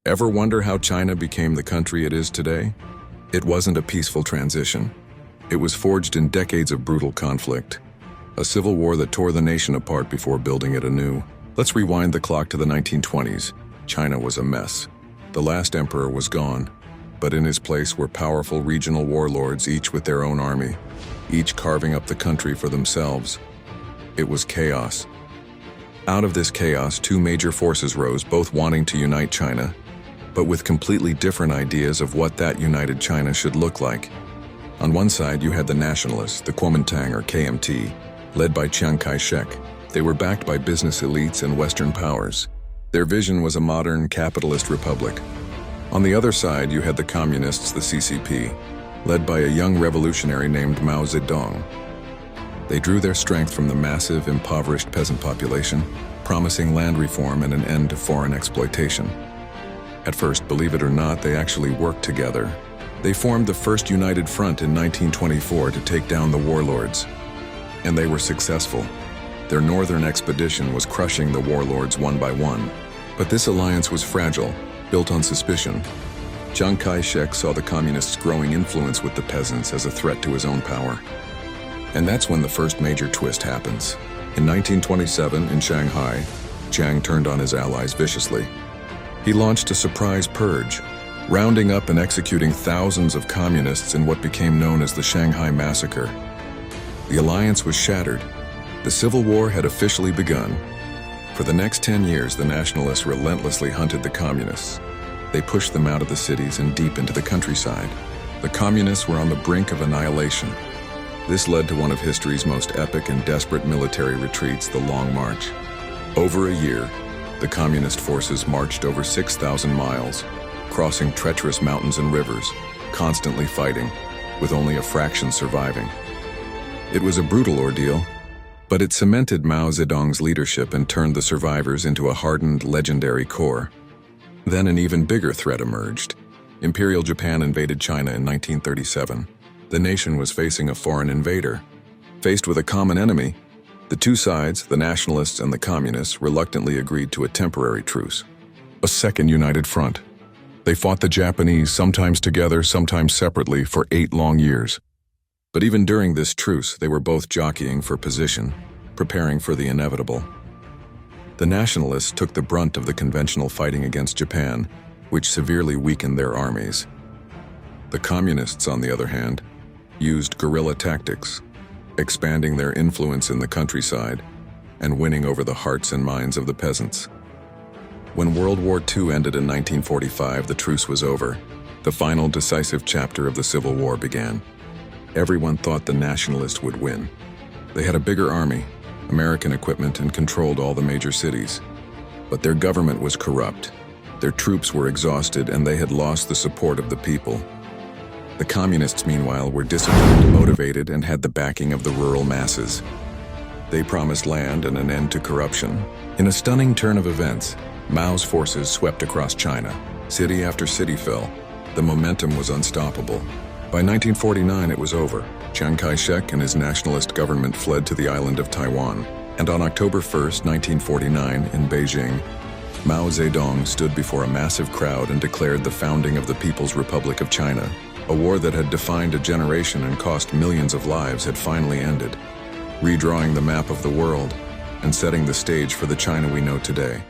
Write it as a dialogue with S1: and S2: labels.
S1: Ever wonder how China became the country it is today? It wasn't a peaceful transition. It was forged in decades of brutal conflict, a civil war that tore the nation apart before building it anew. Let's rewind the clock to the 1920s. China was a mess. The last emperor was gone, but in his place were powerful regional warlords, each with their own army, each carving up the country for themselves. It was chaos. Out of this chaos, two major forces rose, both wanting to unite China, but with completely different ideas of what that united China should look like. On one side, you had the nationalists, the Kuomintang or KMT, led by Chiang Kai-shek. They were backed by business elites and Western powers. Their vision was a modern, capitalist republic. On the other side, you had the communists, the CCP, led by a young revolutionary named Mao Zedong. They drew their strength from the massive, impoverished peasant population, promising land reform and an end to foreign exploitation. At first, believe it or not, they actually worked together. They formed the First United Front in 1924 to take down the warlords. And they were successful. Their northern expedition was crushing the warlords one by one. But this alliance was fragile, built on suspicion. Chiang Kai-shek saw the communists' growing influence with the peasants as a threat to his own power. And that's when the first major twist happens. In 1927, in Shanghai, Chiang turned on his allies viciously. He launched a surprise purge, rounding up and executing thousands of communists in what became known as the Shanghai Massacre. The alliance was shattered. The civil war had officially begun. For the next 10 years, the nationalists relentlessly hunted the communists. They pushed them out of the cities and deep into the countryside. The communists were on the brink of annihilation. This led to one of history's most epic and desperate military retreats, the Long March. Over a year, the communist forces marched over 6,000 miles, crossing treacherous mountains and rivers, constantly fighting, with only a fraction surviving. It was a brutal ordeal, but it cemented Mao Zedong's leadership and turned the survivors into a hardened, legendary core. Then an even bigger threat emerged. Imperial Japan invaded China in 1937. The nation was facing a foreign invader. Faced with a common enemy, the two sides, the nationalists and the communists, reluctantly agreed to a temporary truce. A second united front. They fought the Japanese, sometimes together, sometimes separately, for 8 long years. But even during this truce, they were both jockeying for position, preparing for the inevitable. The nationalists took the brunt of the conventional fighting against Japan, which severely weakened their armies. The communists, on the other hand, used guerrilla tactics, expanding their influence in the countryside and winning over the hearts and minds of the peasants. When World War II ended in 1945, the truce was over. The final decisive chapter of the Civil War began. Everyone thought the nationalists would win. They had a bigger army, American equipment, and controlled all the major cities. But their government was corrupt. Their troops were exhausted, and they had lost the support of the people. The communists, meanwhile, were disciplined, motivated, and had the backing of the rural masses. They promised land and an end to corruption. In a stunning turn of events, Mao's forces swept across China. City after city fell. The momentum was unstoppable. By 1949, it was over. Chiang Kai-shek and his nationalist government fled to the island of Taiwan. And on October 1st, 1949, in Beijing, Mao Zedong stood before a massive crowd and declared the founding of the People's Republic of China. A war that had defined a generation and cost millions of lives had finally ended, redrawing the map of the world and setting the stage for the China we know today.